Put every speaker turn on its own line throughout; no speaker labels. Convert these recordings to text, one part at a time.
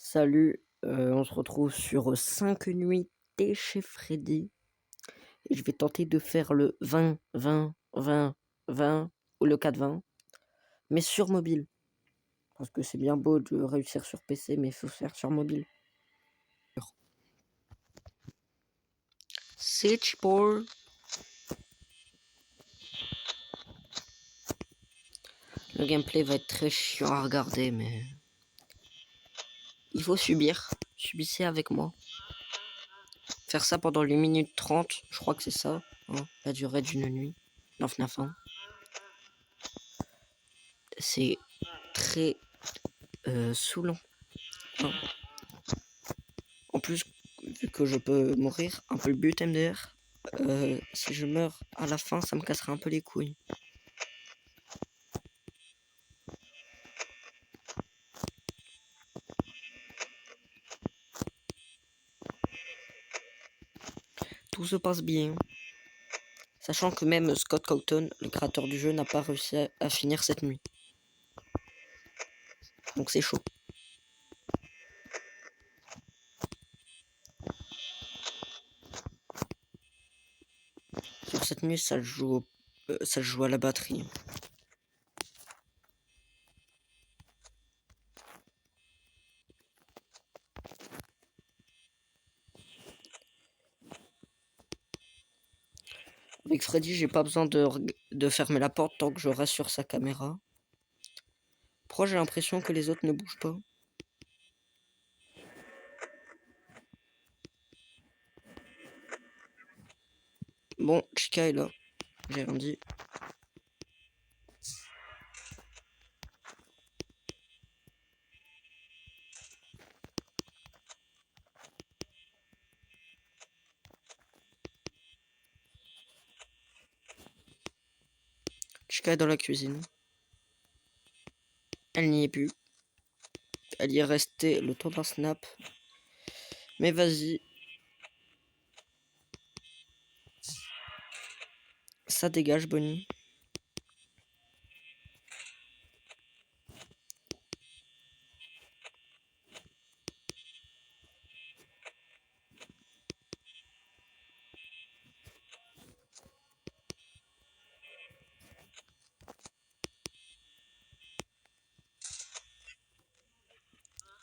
Salut, on se retrouve sur 5 nuitées chez Freddy et je vais tenter de faire le 20-20-20-20 ou le 4-20, mais sur mobile. Parce que c'est bien beau de réussir sur PC, mais il faut faire sur mobile. Siege Ball. Le gameplay va être très chiant à regarder, mais il faut subir. Subissez avec moi. Faire ça pendant les minutes 30, je crois que c'est ça, hein, la durée d'une nuit dans FNAF 1. C'est très saoulant. Hein. En plus, vu que je peux mourir, un peu le but MDR, si je meurs à la fin, ça me casserait un peu les couilles. Tout se passe bien. Sachant que même Scott Cawthon, le créateur du jeu, n'a pas réussi à finir cette nuit. Donc c'est chaud. Sur cette nuit, ça joue à la batterie. Avec Freddy, j'ai pas besoin de fermer la porte tant que je reste sur sa caméra. Pourquoi j'ai l'impression que les autres ne bougent pas? Bon, Chica est là. J'ai rien dit. Chica est dans la cuisine. Elle n'y est plus. Elle y est restée le temps d'un snap. Mais vas-y. Ça dégage, Bonnie.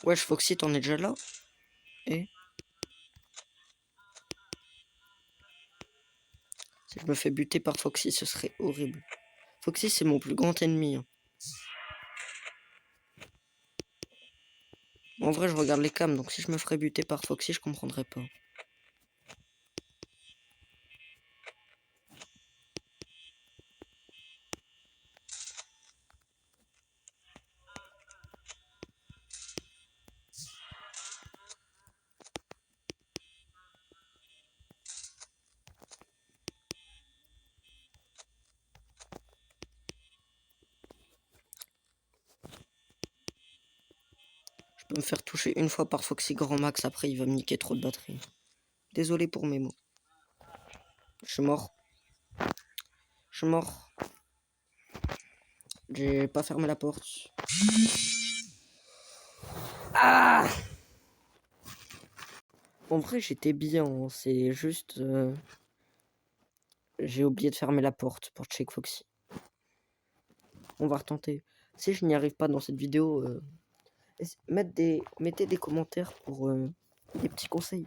Wesh, Foxy, t'en es déjà là? Et si je me fais buter par Foxy, ce serait horrible. Foxy, c'est mon plus grand ennemi. Hein. En vrai, je regarde les cams, donc si je me ferais buter par Foxy, je comprendrais pas. Je peux me faire toucher une fois par Foxy grand max, après il va me niquer trop de batterie. Désolé pour mes mots. Je suis mort. Je suis mort. J'ai pas fermé la porte. Ah! En vrai, j'étais bien. Hein. C'est juste... j'ai oublié de fermer la porte pour check Foxy. On va retenter. Si je n'y arrive pas dans cette vidéo, mettez des commentaires pour des petits conseils.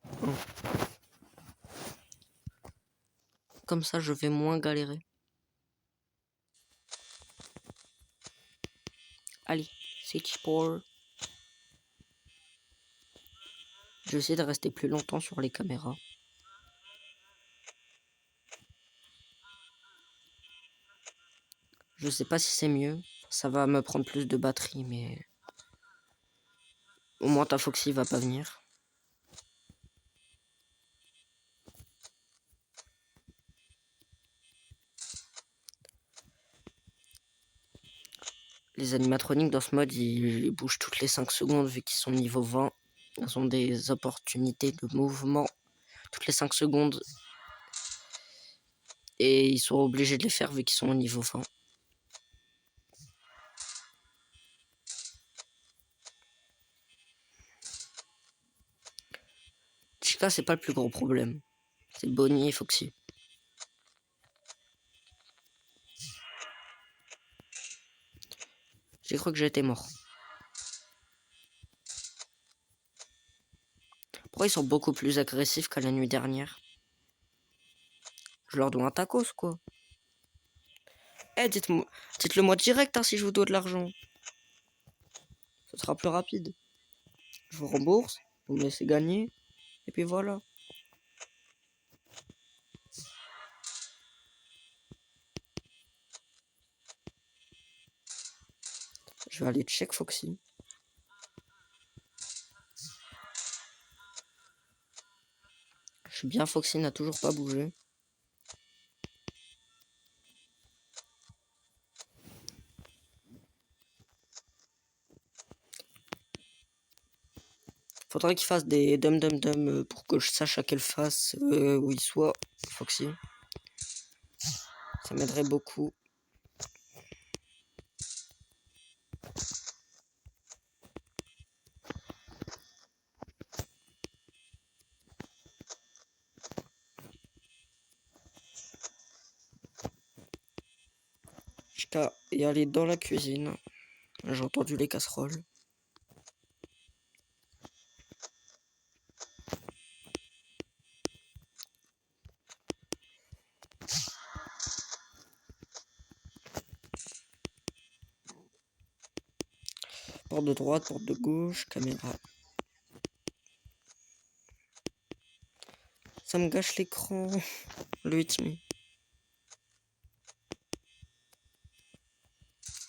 Hein. Comme ça, je vais moins galérer. Allez, c'est pour... Je vais essayer de rester plus longtemps sur les caméras. Je sais pas si c'est mieux. Ça va me prendre plus de batterie, mais... Au moins ta Foxy va pas venir. Les animatroniques dans ce mode, ils bougent toutes les 5 secondes vu qu'ils sont niveau 20. Ils ont des opportunités de mouvement toutes les 5 secondes. Et ils sont obligés de les faire vu qu'ils sont au niveau 20. Là, c'est pas le plus gros problème. C'est Bonnie et Foxy. J'ai cru que j'étais mort. Pourquoi ils sont beaucoup plus agressifs qu'à la nuit dernière? Je leur dois un tacos, quoi. Eh, dites-le moi direct hein, si je vous dois de l'argent. Ce sera plus rapide. Je vous rembourse, vous me laissez gagner, et puis voilà. Je vais aller check Foxy. Je suis bien, Foxy n'a toujours pas bougé. Faudrait qu'il fasse des dum pour que je sache à quelle face où il soit, Foxy. Ça m'aiderait beaucoup. Jusqu'à y aller dans la cuisine. J'ai entendu les casseroles. Porte de droite, porte de gauche, caméra. Ça me gâche l'écran. Le hitme.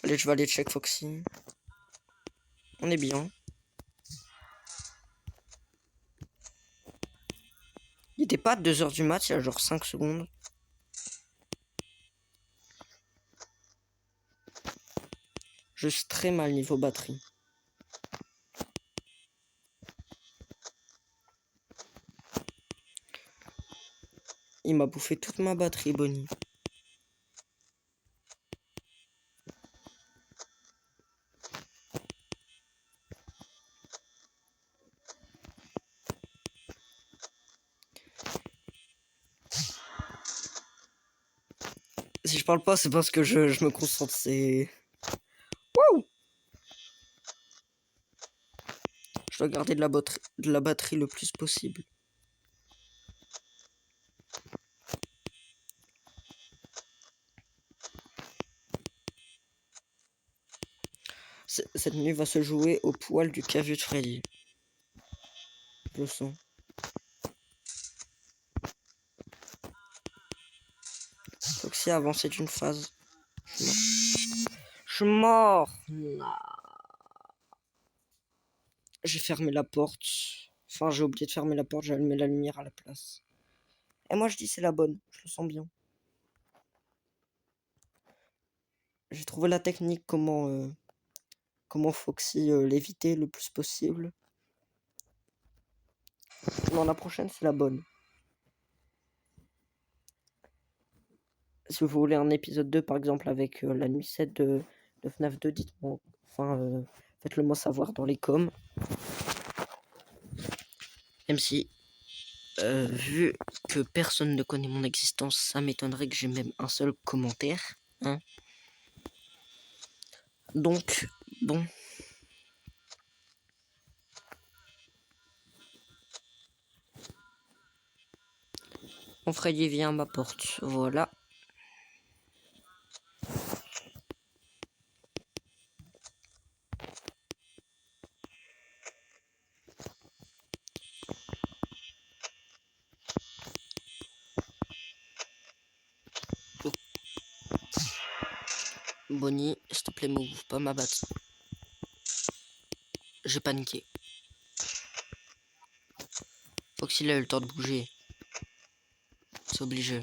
Allez, je vais aller check Foxy. On est bien. Il était pas à 2h du mat, il y a genre 5 secondes. Je suis très mal niveau batterie. Il m'a bouffé toute ma batterie, Bonnie. Si je parle pas, c'est parce que je me concentre, c'est... Wouh! Je dois garder de la batterie le plus possible. Cette nuit va se jouer au poil du cavu de Freddy. Je le sens. Foxy a avancé d'une phase. Je suis mort. J'ai fermé la porte. Enfin, j'ai oublié de fermer la porte, j'ai allumé la lumière à la place. Et moi, je dis c'est la bonne. Je le sens bien. J'ai trouvé la technique comment Foxy l'éviter le plus possible. Non, la prochaine, c'est la bonne. Si vous voulez un épisode 2, par exemple, avec la nuit 7 de FNAF 2, dites-moi. Enfin, faites-le moi savoir dans les coms. Même si, vu que personne ne connaît mon existence, ça m'étonnerait que j'ai même un seul commentaire. Hein. Donc, bon. Mon Freddy vient à ma porte. Voilà. Bonnie, s'il te plaît, m'ouvre pas ma batte. J'ai paniqué. Foxy a eu le temps de bouger. C'est obligé.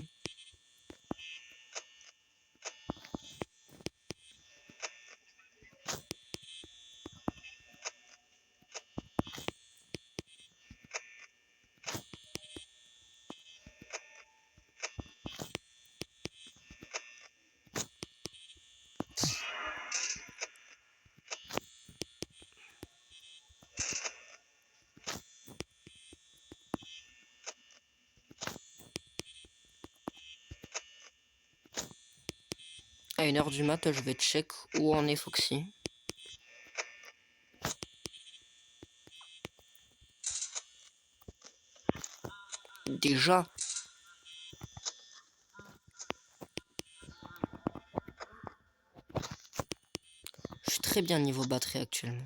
À 1h du mat, je vais check où en est Foxy. Déjà. Je suis très bien niveau batterie actuellement.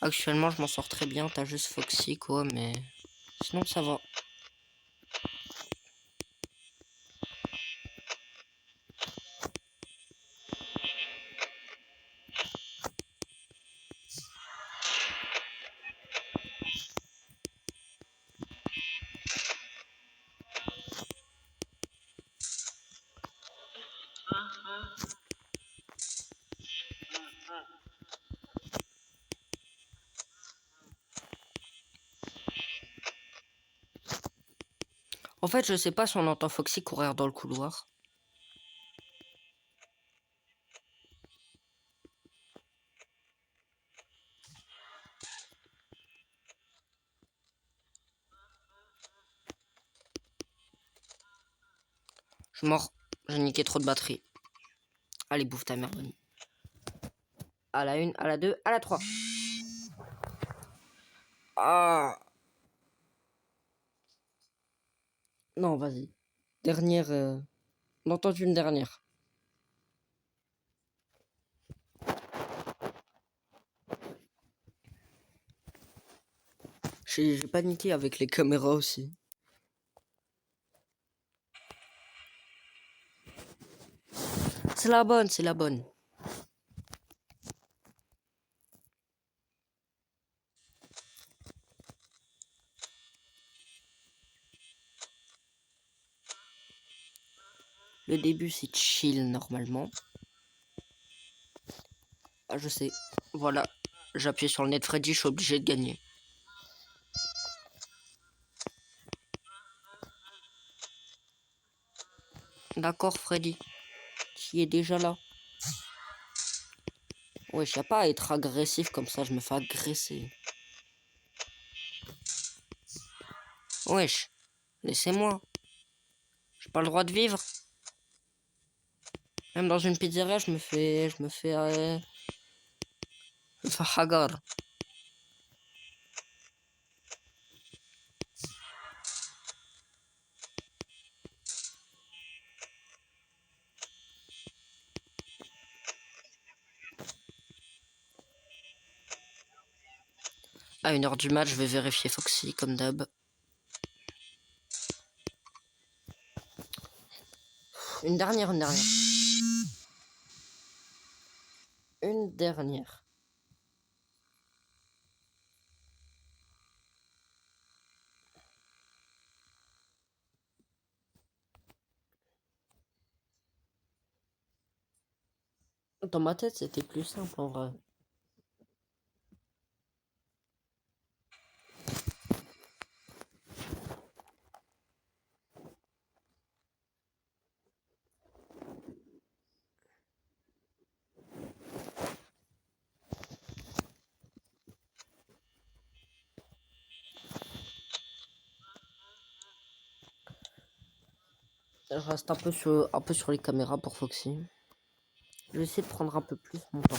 Actuellement, je m'en sors très bien. T'as juste Foxy, quoi, mais sinon, ça va. En fait, je sais pas si on entend Foxy courir dans le couloir. Je suis mort. J'ai niqué trop de batterie. Allez, bouffe ta mère, Bonnie. À la 1, à la 2, à la 3. Ah. Non, vas-y. Dernière. On entend une dernière. J'ai paniqué avec les caméras aussi. C'est la bonne, c'est la bonne. Le début, c'est chill normalement. Ah, je sais. Voilà. J'appuie sur le net Freddy, je suis obligé de gagner. D'accord, Freddy. Qui est déjà là. Wesh, y'a pas à être agressif comme ça, je me fais agresser. Wesh, laissez-moi. J'ai pas le droit de vivre. Même dans une pizzeria, je me fais hagar. À 1h du match, je vais vérifier Foxy comme d'hab. Une dernière. Une dernière. Dans ma tête, c'était plus simple en vrai. Je reste un peu sur les caméras pour Foxy. Je vais essayer de prendre un peu plus mon temps.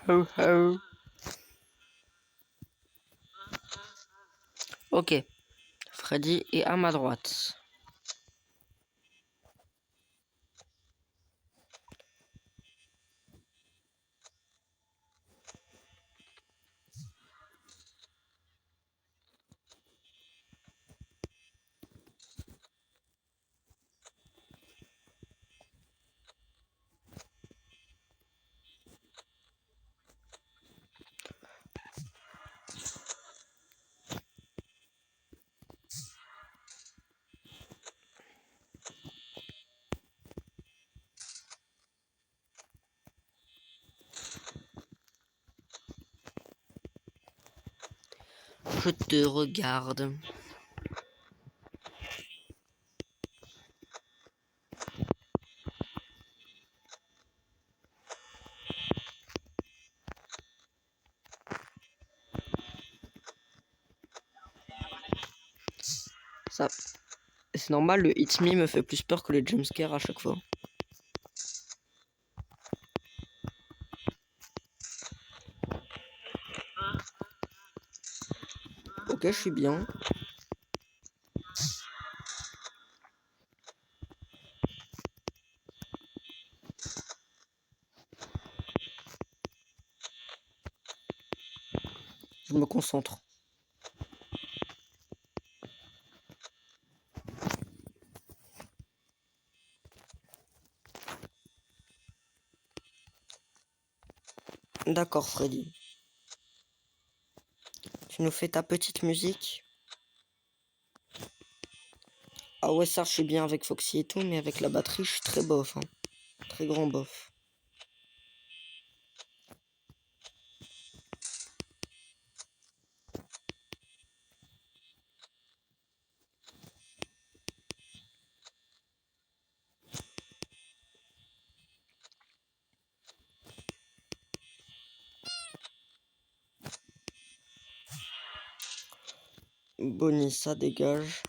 Ho ho. Ok. Freddy est à ma droite. Je te regarde. Ça... C'est normal, le Hit Me me fait plus peur que les jumpscares à chaque fois. Ok, je suis bien. Je me concentre. D'accord, Freddy. Tu nous fais ta petite musique. Ah ouais, ça, je suis bien avec Foxy et tout, mais avec la batterie, je suis très bof. Hein. Très grand bof. Bonnie, ça dégage.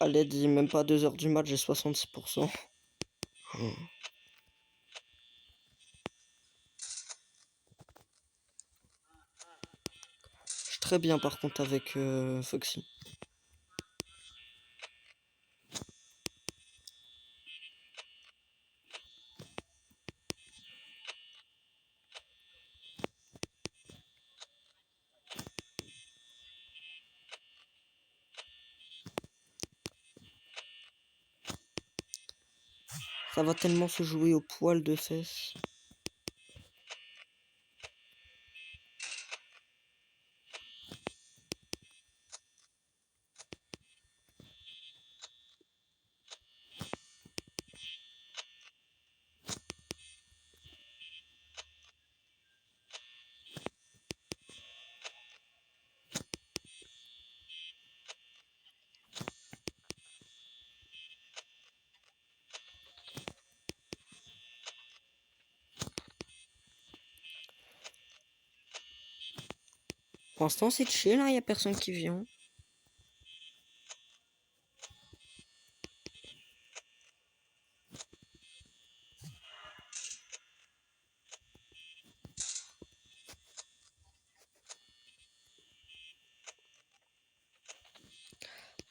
Allez, dis même pas 2 heures du match, j'ai 66%. Je suis très bien par contre avec Foxy. Ça va tellement se jouer au poil de fesses. Pour l'instant, c'est chill, hein, y a personne qui vient.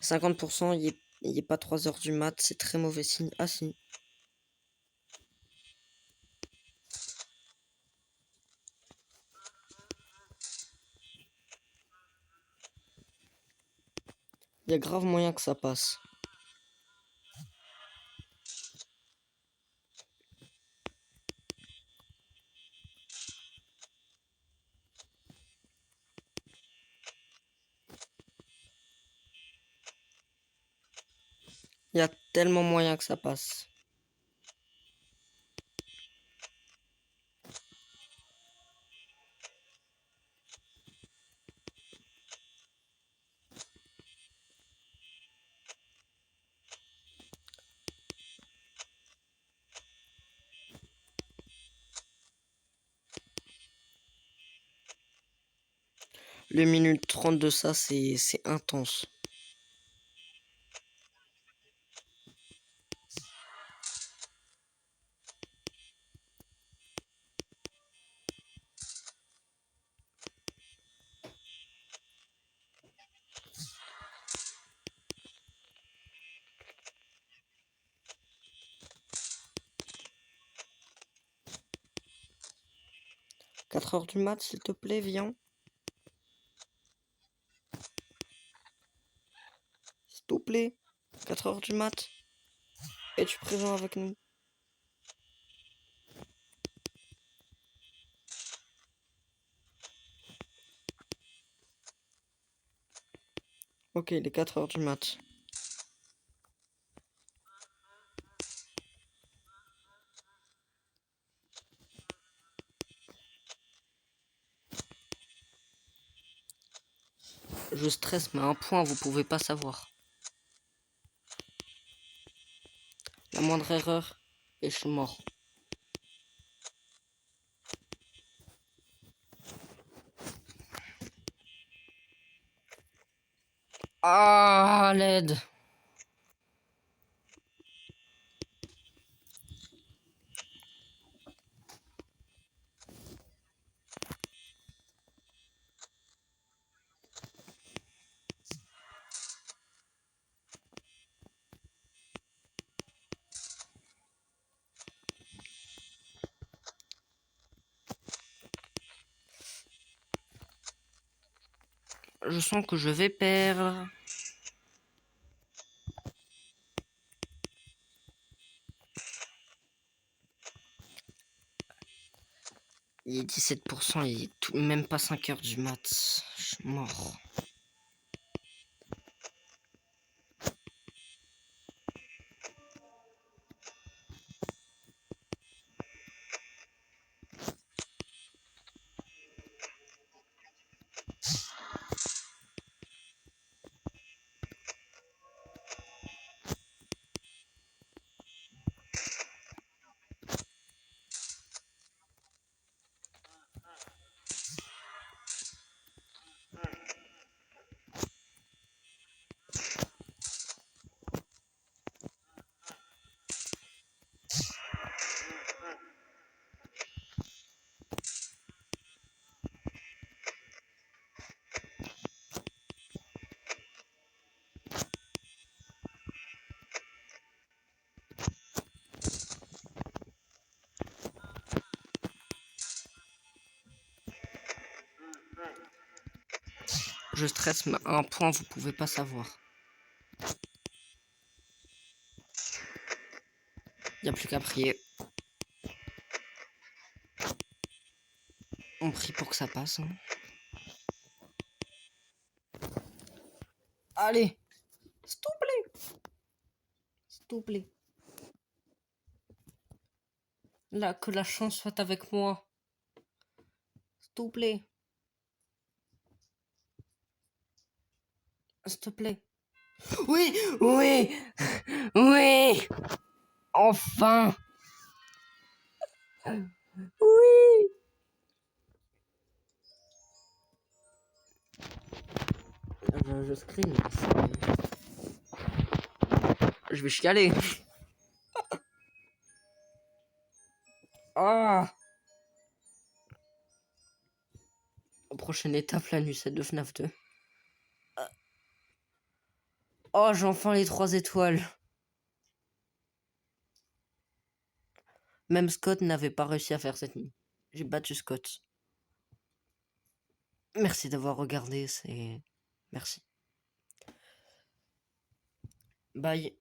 À 50%, il est pas 3 heures du mat, c'est très mauvais signe. Ah si. Il y a grave moyen que ça passe. Il y a tellement moyen que ça passe. Le minute 30 de ça, c'est intense. « 4 heures du mat, s'il te plaît, viens. S'il te plaît. 4 heures du mat. Es-tu présent avec nous? Ok, il est 4 heures du mat. Je stresse, mais à un point, vous pouvez pas savoir. La moindre erreur, et je suis mort. Ah, l'aide. Je sens que je vais perdre. Il est 17%, il est même pas 5 heures du mat. Je suis mort. Je stresse, mais à un point, vous pouvez pas savoir. Y a plus qu'à prier. On prie pour que ça passe. Hein. Allez, s'il te plaît. S'il te plaît. Là, que la chance soit avec moi. S'il te plaît. S'il te plaît. Oui, oui, oui. Enfin. Oui. Je scream. Je vais chialer. Ah. Prochaine étape, la nuit 7 de FNAF 2. Oh, j'ai enfin les 3 étoiles. Même Scott n'avait pas réussi à faire cette nuit. J'ai battu Scott. Merci d'avoir regardé, c'est... Merci. Bye.